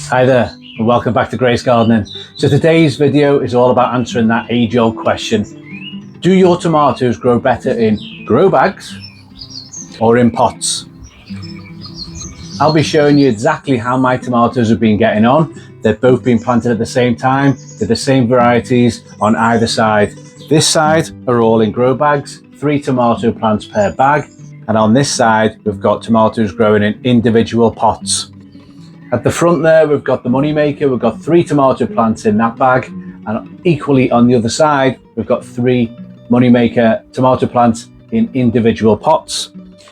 Hi there, and welcome back to Grace Gardening. So today's video is all about answering that age-old question. Do your tomatoes grow better in grow bags or in pots? I'll be showing you exactly how my tomatoes have been getting on. They've both been planted at the same time. They're the same varieties on either side. This side are all in grow bags, 3 tomato plants per bag. And on this side, we've got tomatoes growing in individual pots. At the front there, we've got the money maker. We've got 3 tomato plants in that bag. And equally on the other side, we've got 3 money maker tomato plants in individual pots.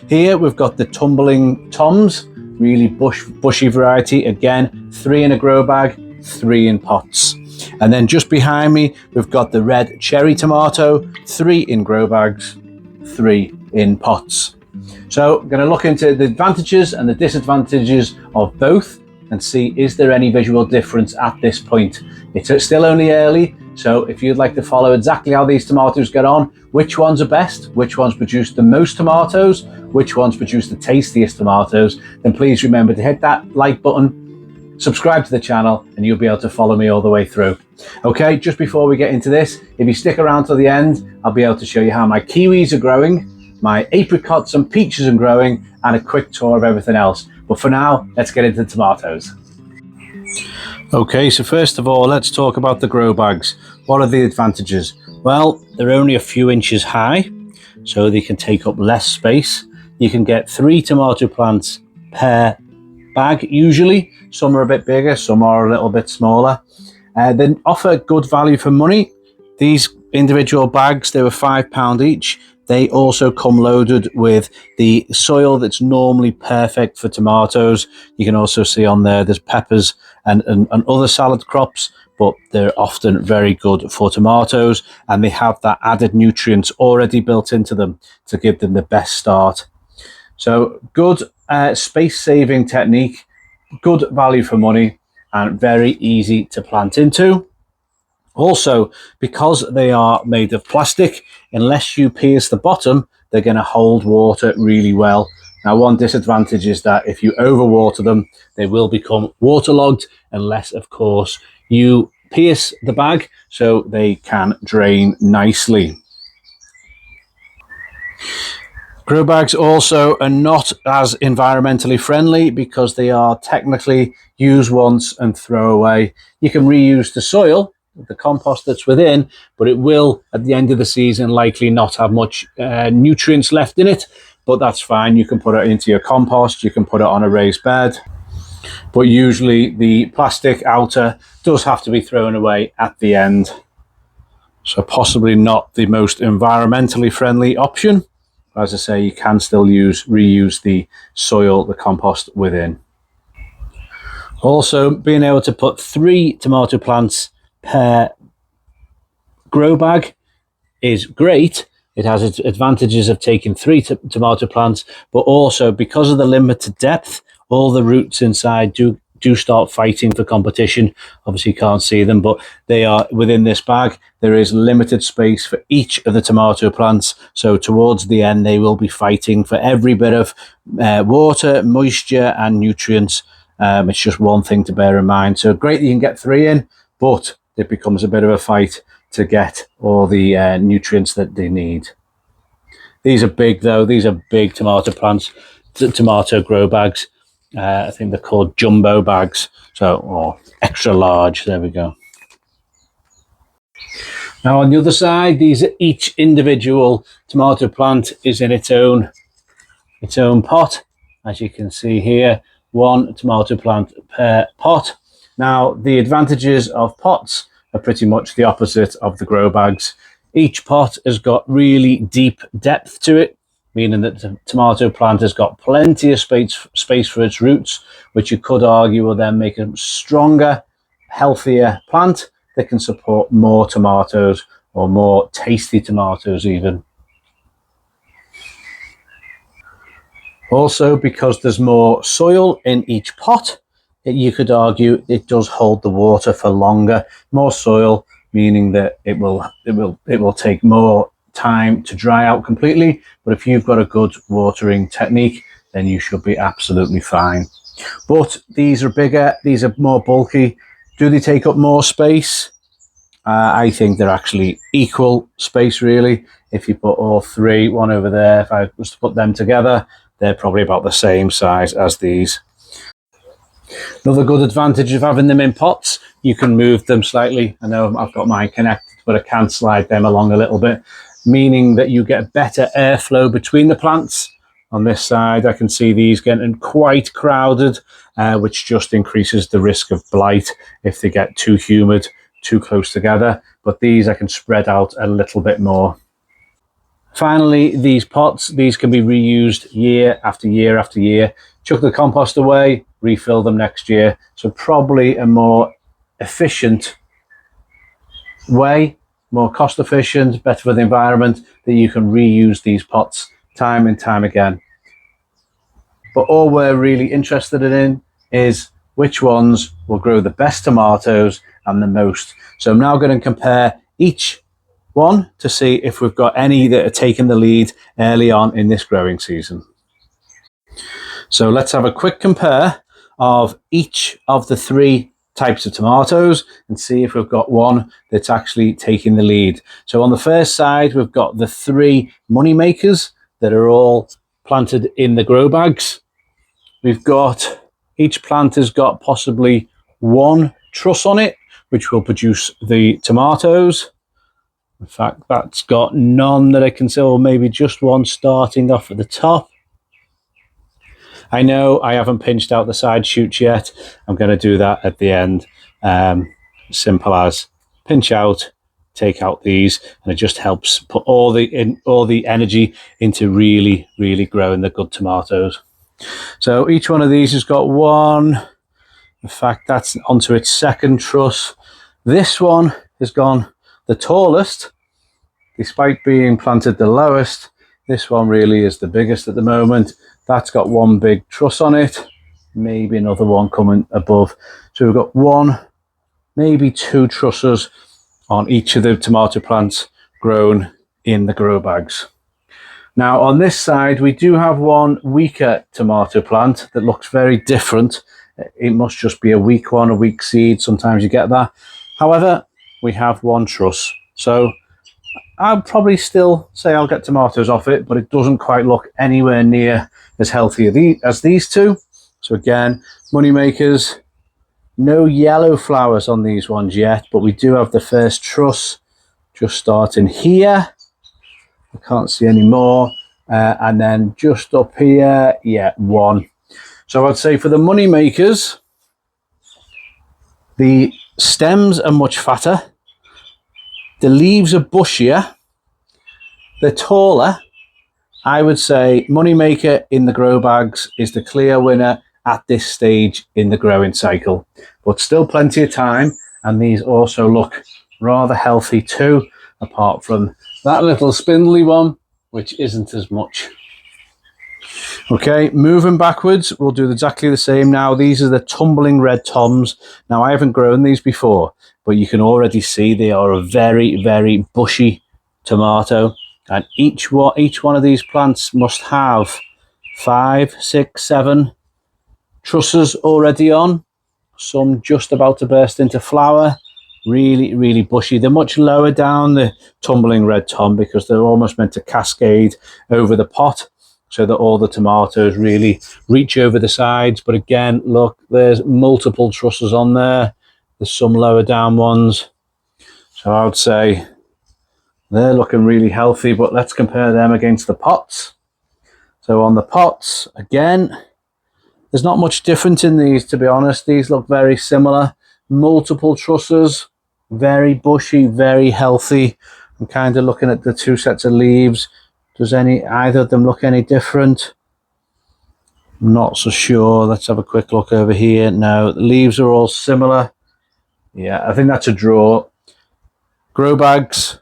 Here we've got the tumbling toms, really bushy variety. Again, 3 in a grow bag, 3 in pots. And then just behind me, we've got the red cherry tomato, 3 in grow bags, 3 in pots. So I'm going to look into the advantages and the disadvantages of both and see, is there any visual difference at this point? It's still only early, so if you'd like to follow exactly how these tomatoes get on, which ones are best, which ones produce the most tomatoes, which ones produce the tastiest tomatoes, then please remember to hit that like button, subscribe to the channel, and you'll be able to follow me all the way through. Okay, just before we get into this, if you stick around till the end, I'll be able to show you how my kiwis are growing, my apricots and peaches are growing, and a quick tour of everything else. But for now, let's get into the tomatoes. Okay, so first of all, let's talk about the grow bags. What are the advantages? Well, they're only a few inches high, so they can take up less space. You can get 3 tomato plants per bag usually. Some are a bit bigger, some are a little bit smaller. They offer good value for money. These individual bags, they were £5 each. They also come loaded with the soil that's normally perfect for tomatoes. You can also see on there, there's peppers and other salad crops, but they're often very good for tomatoes, and they have that added nutrients already built into them to give them the best start. So good space-saving technique, good value for money, and very easy to plant into. Also, because they are made of plastic, unless you pierce the bottom, they're going to hold water really well. Now, one disadvantage is that if you overwater them, they will become waterlogged, unless, of course, you pierce the bag so they can drain nicely. Grow bags also are not as environmentally friendly because they are technically use once and throw away. You can reuse the soil, the compost that's within, but it will at the end of the season likely not have much nutrients left in it, but that's fine. You can put it into your compost, you can put it on a raised bed, but usually the plastic outer does have to be thrown away at the end, so possibly not the most environmentally friendly option. As I say, you can still reuse the soil, the compost within. Also, being able to put 3 tomato plants per grow bag is great. It has its advantages of taking 3 tomato plants, but also because of the limited depth, all the roots inside do start fighting for competition. Obviously you can't see them, but they are within this bag. There is limited space for each of the tomato plants, so towards the end they will be fighting for every bit of water, moisture and nutrients. It's just one thing to bear in mind. So great that you can get 3 in, but it becomes a bit of a fight to get all the nutrients that they need. These are big though. These are big tomato plants, tomato grow bags. I think they're called jumbo bags, so, or extra large. There we go. Now on the other side, each individual tomato plant is in its own pot. As you can see here, 1 tomato plant per pot. Now, the advantages of pots are pretty much the opposite of the grow bags. Each pot has got really deep depth to it, meaning that the tomato plant has got plenty of space for its roots, which you could argue will then make a stronger, healthier plant that can support more tomatoes, or more tasty tomatoes even. Also, because there's more soil in each pot, you could argue it does hold the water for longer. More soil, meaning that it will take more time to dry out completely. But if you've got a good watering technique, then you should be absolutely fine. But these are bigger, these are more bulky. Do they take up more space? I think they're actually equal space, really. If you put all three, one over there, if I was to put them together, they're probably about the same size as these. Another good advantage of having them in pots, you can move them slightly. I know I've got mine connected, but I can slide them along a little bit, meaning that you get better airflow between the plants. On this side, I can see these getting quite crowded, which just increases the risk of blight if they get too humid, too close together. But these I can spread out a little bit more. Finally, these pots, these can be reused year after year after year. Chuck the compost away, refill them next year. So probably a more efficient way, more cost efficient, better for the environment, that you can reuse these pots time and time again. But all we're really interested in is which ones will grow the best tomatoes and the most. So I'm now going to compare each one to see if we've got any that are taking the lead early on in this growing season. So let's have a quick compare of each of the three types of tomatoes and see if we've got one that's actually taking the lead. So on the first side, we've got the three money makers that are all planted in the grow bags. We've got, each plant has got possibly one truss on it, which will produce the tomatoes. In fact, that's got none that I can see, or maybe just one starting off at the top. I know I haven't pinched out the side shoots yet. I'm going to do that at the end. Simple as pinch out, take out these, and it just helps put all the energy into really growing the good tomatoes. So each one of these has got one. In fact, that's onto its second truss. This one has gone the tallest, despite being planted the lowest. This one really is the biggest at the moment. That's got one big truss on it, maybe another one coming above. So we've got one, maybe two trusses on each of the tomato plants grown in the grow bags. Now on this side, we do have one weaker tomato plant that looks very different. It must just be a weak one, a weak seed. Sometimes you get that. However, we have one truss. So I'll probably still say I'll get tomatoes off it, but it doesn't quite look anywhere near as healthy as these two. So again, money makers, no yellow flowers on these ones yet, but we do have the first truss just starting here. I can't see any more. And then just up here, yeah, one. So I'd say for the money makers, the stems are much fatter. The leaves are bushier. They're taller. I would say Moneymaker in the grow bags is the clear winner at this stage in the growing cycle. But still plenty of time, and these also look rather healthy too, apart from that little spindly one, which isn't as much. Okay, moving backwards, we'll do exactly the same now. These are the tumbling red toms. Now, I haven't grown these before, but you can already see they are a very bushy tomato. And each one of these plants must have 5, 6, 7 trusses already on. Some just about to burst into flower. Really bushy. They're much lower down, the tumbling red tom, because they're almost meant to cascade over the pot, so that all the tomatoes really reach over the sides. But again, look, there's multiple trusses on there. There's some lower down ones. So I would say they're looking really healthy, but let's compare them against the pots. So on the pots, again, there's not much difference in these, to be honest. These look very similar. Multiple trusses, very bushy, very healthy. I'm kind of looking at the two sets of leaves. Does either of them look any different? I'm not so sure. Let's have a quick look over here. No, the leaves are all similar. Yeah, I think that's a draw. Grow bags,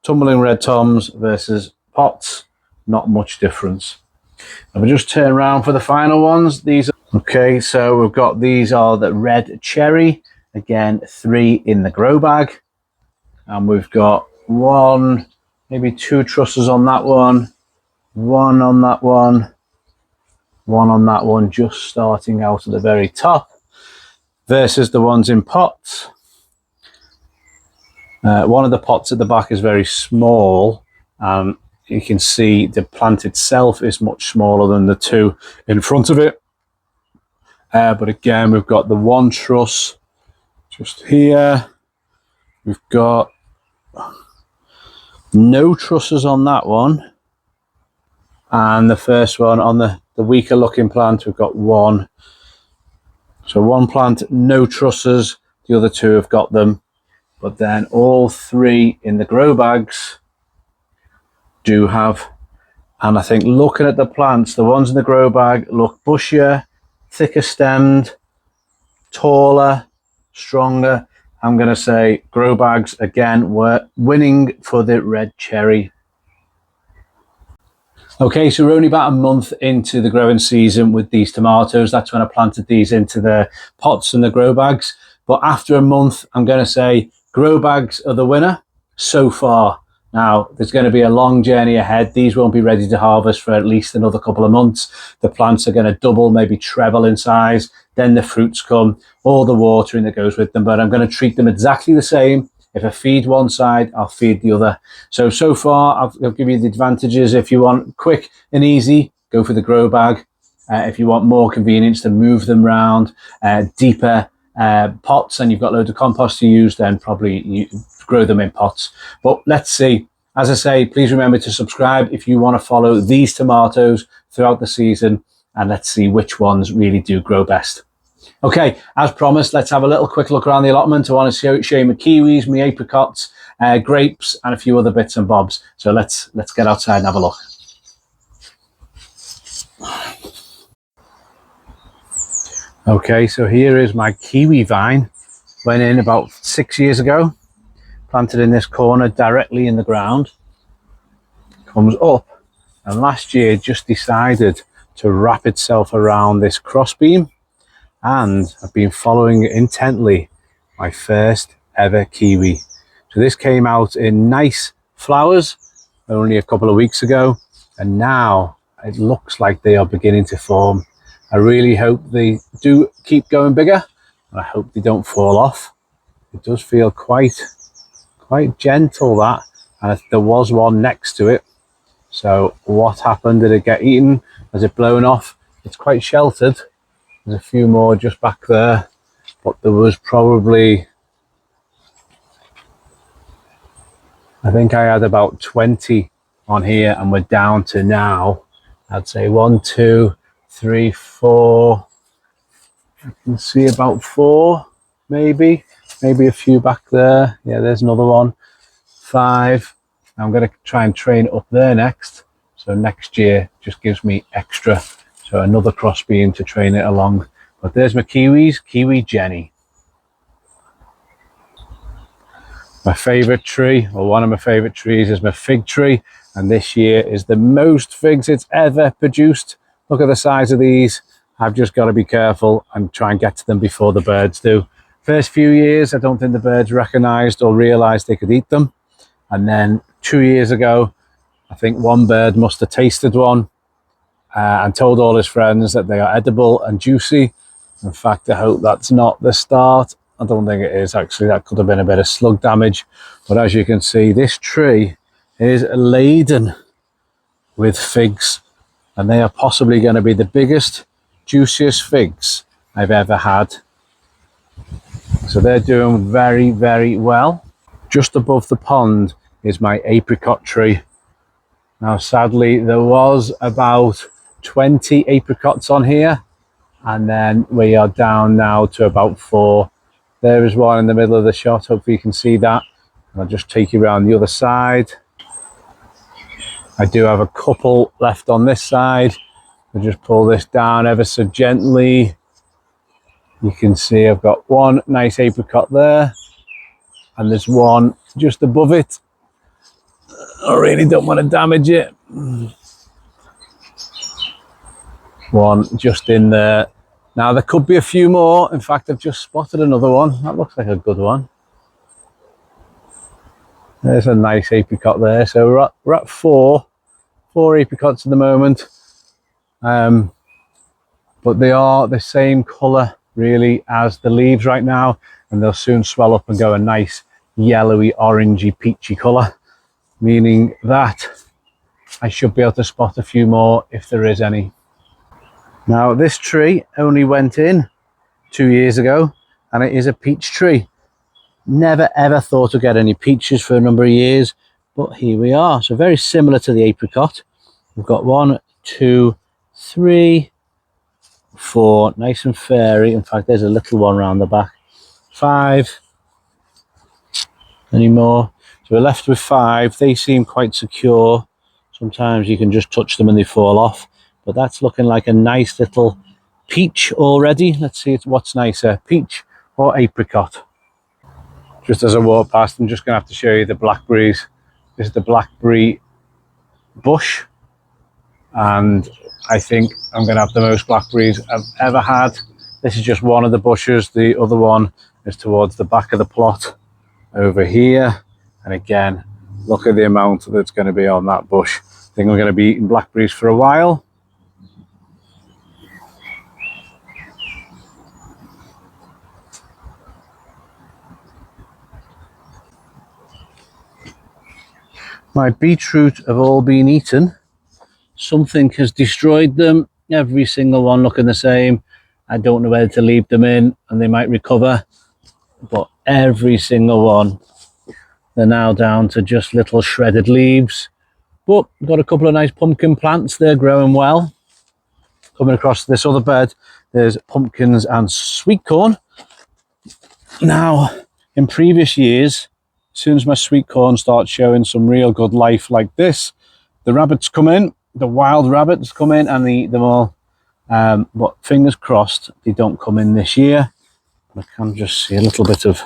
tumbling red toms versus pots, not much difference. And we just turn around for the final ones. These are, okay, so we've got, these are the red cherry. Again, 3 in the grow bag. And we've got 1, maybe 2 trusses on that one, 1 on that one, one on that one just starting out at the very top versus the ones in pots. One of the pots at the back is very small. You can see the plant itself is much smaller than the two in front of it. But again, we've got the one truss just here. We've got no trusses on that one. And the first one on the weaker looking plant, we've got one. So one plant, no trusses. The other two have got them. But then all three in the grow bags do have. And I think looking at the plants, the ones in the grow bag look bushier, thicker stemmed, taller, stronger. I'm going to say grow bags again were winning for the red cherry. Okay, so we're only about a month into the growing season with these tomatoes. That's when I planted these into the pots and the grow bags. But after a month, I'm going to say grow bags are the winner so far. Now, there's going to be a long journey ahead. These won't be ready to harvest for at least another couple of months. The plants are going to double, maybe treble in size. Then the fruits come, all the watering that goes with them. But I'm going to treat them exactly the same. If I feed one side, I'll feed the other. So far, I'll give you the advantages. If you want quick and easy, go for the grow bag. If you want more convenience to move them around, deeper pots, and you've got loads of compost to use, then probably you grow them in pots. But let's see. As I say, please remember to subscribe if you want to follow these tomatoes throughout the season, and let's see which ones really do grow best. Okay, as promised, let's have a little quick look around the allotment. I want to show you my kiwis, my apricots, grapes, and a few other bits and bobs. So let's get outside and have a look. Okay, so here is my kiwi vine. Went in about 6 years ago. Planted in this corner directly in the ground. Comes up, and last year just decided to wrap itself around this crossbeam. And I've been following intently my first ever kiwi. So this came out in nice flowers only a couple of weeks ago, and now it looks like they are beginning to form. I really hope they do keep going bigger, and I hope they don't fall off. It does feel quite gentle, that, and there was one next to it. So what happened? Did it get eaten? Has it blown off? It's quite sheltered. There's a few more just back there, but there was probably, I think I had about 20 on here, and we're down to now, I'd say 1, 2, 3, 4. I can see about 4, maybe a few back there. Yeah, there's another one. 5. I'm going to try and train up there next. So next year just gives me extra. So another crossbeam to train it along. But there's my kiwis, Kiwi Jenny. My favourite tree, or one of my favourite trees, is my fig tree. And this year is the most figs it's ever produced. Look at the size of these. I've just got to be careful and try and get to them before the birds do. First few years, I don't think the birds recognised or realised they could eat them. And then 2 years ago, I think one bird must have tasted one and told all his friends that they are edible and juicy. In fact, I hope that's not the start. I don't think it is, actually. That could have been a bit of slug damage. But as you can see, this tree is laden with figs, and they are possibly going to be the biggest, juiciest figs I've ever had. So they're doing very, very well. Just above the pond is my apricot tree. Now, sadly, there was about 20 apricots on here, and then we are down now to about 4. There is one in the middle of the shot. Hopefully you can see that. And I'll just take you around the other side. I do have a couple left on this side. I'll just pull this down ever so gently. You can see I've got one nice apricot there, and there's one just above it. I really don't want to damage it. One just in there. Now there could be a few more. In fact, I've just spotted another one. That looks like a good one. There's a nice apricot there. So we're at 4 apricots at the moment. but they are the same colour really as the leaves right now, and they'll soon swell up and go a nice yellowy, orangey, peachy colour, meaning that I should be able to spot a few more if there is any. Now this tree only went in 2 years ago, and it is a peach tree. Never ever thought to get any peaches for a number of years, but here we are. So very similar to the apricot. We've got 1, 2, 3, 4, nice and fairy. In fact, there's a little one around the back. 5. Any more? So we're left with 5. They seem quite secure. Sometimes you can just touch them and they fall off, but that's looking like a nice little peach already. Let's see what's nicer, peach or apricot. Just as I walk past, I'm just going to have to show you the blackberries. This is the blackberry bush, and I think I'm going to have the most blackberries I've ever had. This is just one of the bushes. The other one is towards the back of the plot over here, and again, look at the amount that's going to be on that bush. I think we're going to be eating blackberries for a while. My beetroot have all been eaten. Something has destroyed them. Every single one looking the same. I don't know whether to leave them in and they might recover, but every single one, they're now down to just little shredded leaves. But we've got a couple of nice pumpkin plants. They're growing well. Coming across this other bed, there's pumpkins and sweet corn. Now, in previous years, as soon as my sweet corn starts showing some real good life like this, the rabbits come in, the wild rabbits come in and they eat them all. But fingers crossed they don't come in this year. I can just see a little bit of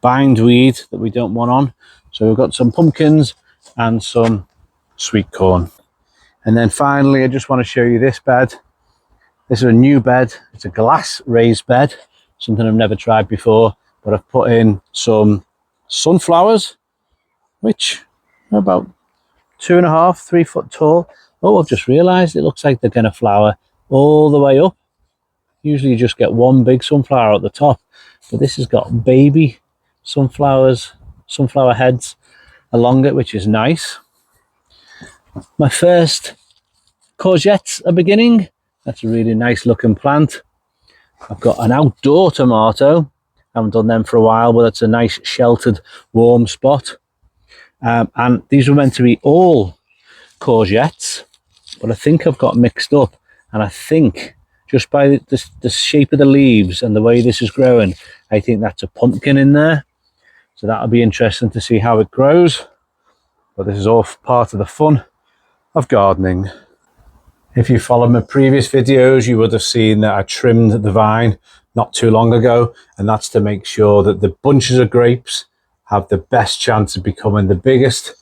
bindweed that we don't want on. So we've got some pumpkins and some sweet corn. And then finally, I just want to show you this bed. This is a new bed. It's a glass raised bed, something I've never tried before, but I've put in some sunflowers, which are about 2.5, 3 foot tall. Oh, I've just realized it looks like they're going to flower all the way up. Usually you just get one big sunflower at the top, but this has got baby sunflowers, sunflower heads along it, which is nice. My first courgettes are beginning. That's a really nice looking plant. I've got an outdoor tomato. I haven't done them for a while, but it's a nice sheltered warm spot. And these were meant to be all courgettes, but I think I've got mixed up, and I think just by the shape of the leaves and the way this is growing, I think that's a pumpkin in there. So that'll be interesting to see how it grows. But this is all part of the fun of gardening. If you followed my previous videos, you would have seen that I trimmed the vine not too long ago, and that's to make sure that the bunches of grapes have the best chance of becoming the biggest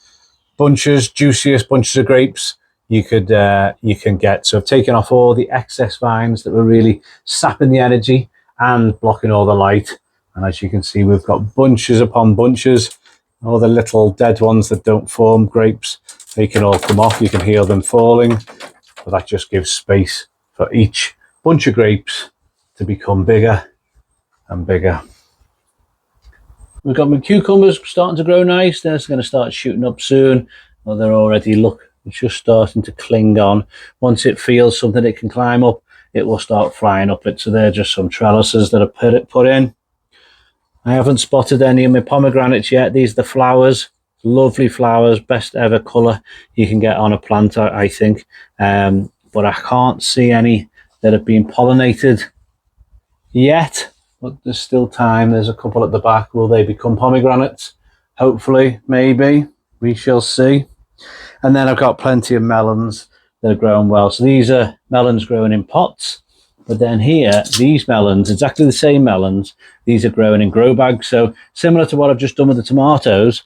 bunches, juiciest bunches of grapes you can get. So I've taken off all the excess vines that were really sapping the energy and blocking all the light. And as you can see, we've got bunches upon bunches, all the little dead ones that don't form grapes. They can all come off. You can hear them falling, but that just gives space for each bunch of grapes to become bigger and bigger. We've got my cucumbers starting to grow nice. They're going to start shooting up soon. Well, they're already, look, it's just starting to cling on. Once it feels something it can climb up, it will start flying up it. So they're just some trellises that are put in. I haven't spotted any of my pomegranates yet. These are the flowers. Lovely flowers, best ever colour you can get on a plant, I think. But I can't see any that have been pollinated yet. But there's still time. There's a couple at the back. Will they become pomegranates? Hopefully, maybe. We shall see. And then I've got plenty of melons that are growing well. So these are melons growing in pots. But then here, these melons, exactly the same melons, these are growing in grow bags. So similar to what I've just done with the tomatoes,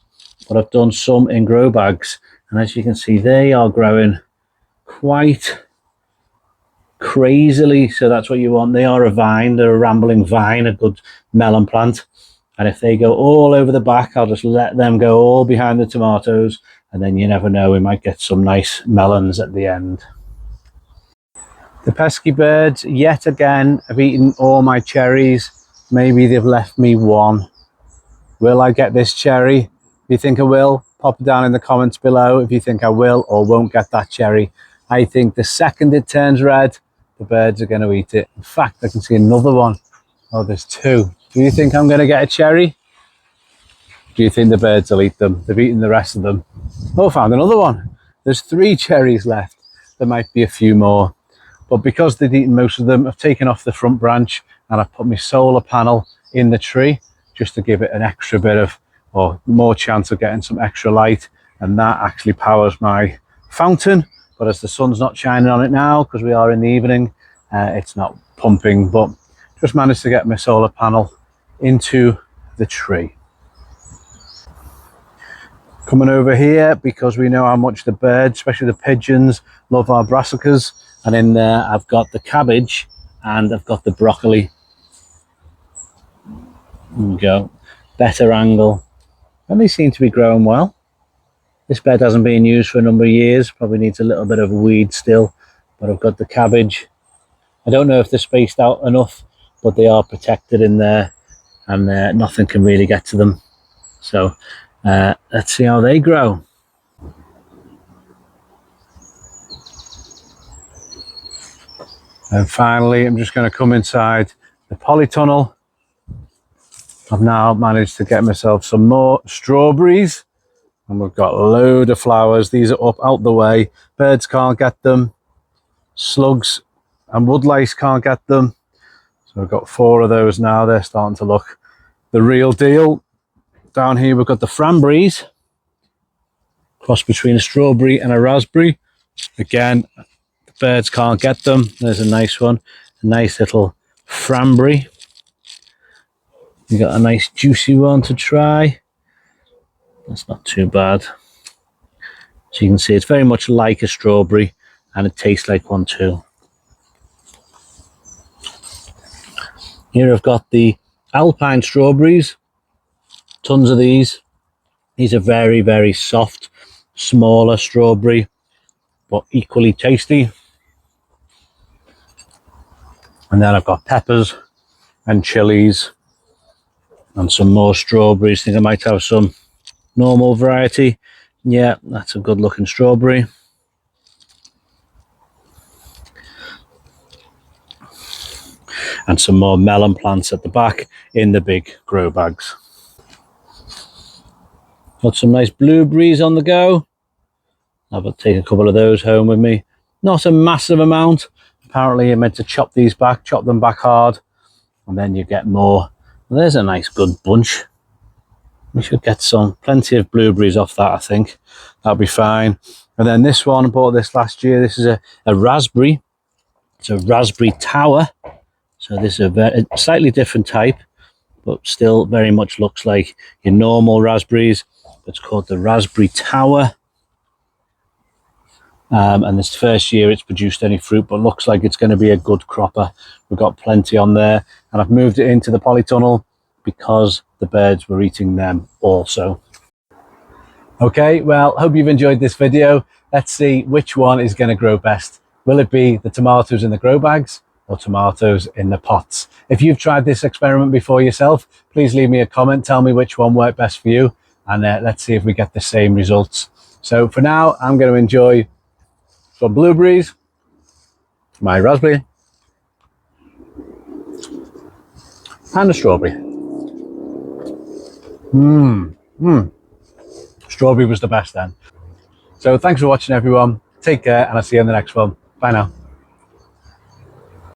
but I've done some in grow bags. And as you can see, they are growing quite crazily. So that's what you want. They are a vine. They're a rambling vine, a good melon plant. And if they go all over the back, I'll just let them go all behind the tomatoes. And then you never know, we might get some nice melons at the end. The pesky birds yet again have eaten all my cherries. Maybe they've left me one. Will I get this cherry? If you think I will, pop it down in the comments below if you think I will or won't get that cherry. I think the second it turns red, the birds are going to eat it. In fact, I can see another one. Oh, there's two. Do you think I'm going to get a cherry? Do you think the birds will eat them? They've eaten the rest of them. Oh, found another one. There's 3 cherries left. There might be a few more. But because they've eaten most of them, I've taken off the front branch and I've put my solar panel in the tree just to give it an extra bit of, or more chance of getting some extra light. And that actually powers my fountain. But as the sun's not shining on it now, because we are in the evening, it's not pumping. But just managed to get my solar panel into the tree. Coming over here, because we know how much the birds, especially the pigeons, love our brassicas. And in there, I've got the cabbage and I've got the broccoli. There we go. Better angle. And they seem to be growing well. This bed hasn't been used for a number of years. Probably needs a little bit of weed still. But I've got the cabbage. I don't know if they're spaced out enough, but they are protected in there. And nothing can really get to them. So let's see how they grow. And finally, I'm just going to come inside the polytunnel. I've now managed to get myself some more strawberries. And we've got a load of flowers. These are up out the way. Birds can't get them. Slugs and woodlice can't get them. So we've got 4 of those now. They're starting to look the real deal. Down here, we've got the framberries. Cross between a strawberry and a raspberry. Again, birds can't get them. There's a nice one, a nice little framberry. You got a nice juicy one to try. That's not too bad. So you can see it's very much like a strawberry and it tastes like one too. Here I've got the alpine strawberries. Tons of these. These are very, very soft, smaller strawberry, but equally tasty. And then I've got peppers and chilies and some more strawberries. I think I might have some normal variety. Yeah, that's a good looking strawberry. And some more melon plants at the back in the big grow bags. Got some nice blueberries on the go. I'll take a couple of those home with me. Not a massive amount. Apparently you're meant to chop these back, chop them back hard, and then you get more. Well, there's a nice good bunch. We should get plenty of blueberries off that, I think. That'll be fine. And then this one, I bought this last year. This is a raspberry. It's a raspberry tower. So this is a slightly different type, but still very much looks like your normal raspberries. It's called the raspberry tower. And this first year it's produced any fruit, but looks like it's going to be a good cropper. We've got plenty on there, and I've moved it into the polytunnel because the birds were eating them also. Okay, well, hope you've enjoyed this video. Let's see which one is going to grow best. Will it be the tomatoes in the grow bags or tomatoes in the pots? If you've tried this experiment before yourself, please leave me a comment. Tell me which one worked best for you, and let's see if we get the same results. So for now, I'm going to enjoy some blueberries, my raspberry, and a strawberry. Strawberry was the best then. So thanks for watching, everyone. Take care, and I'll see you in the next one. Bye now.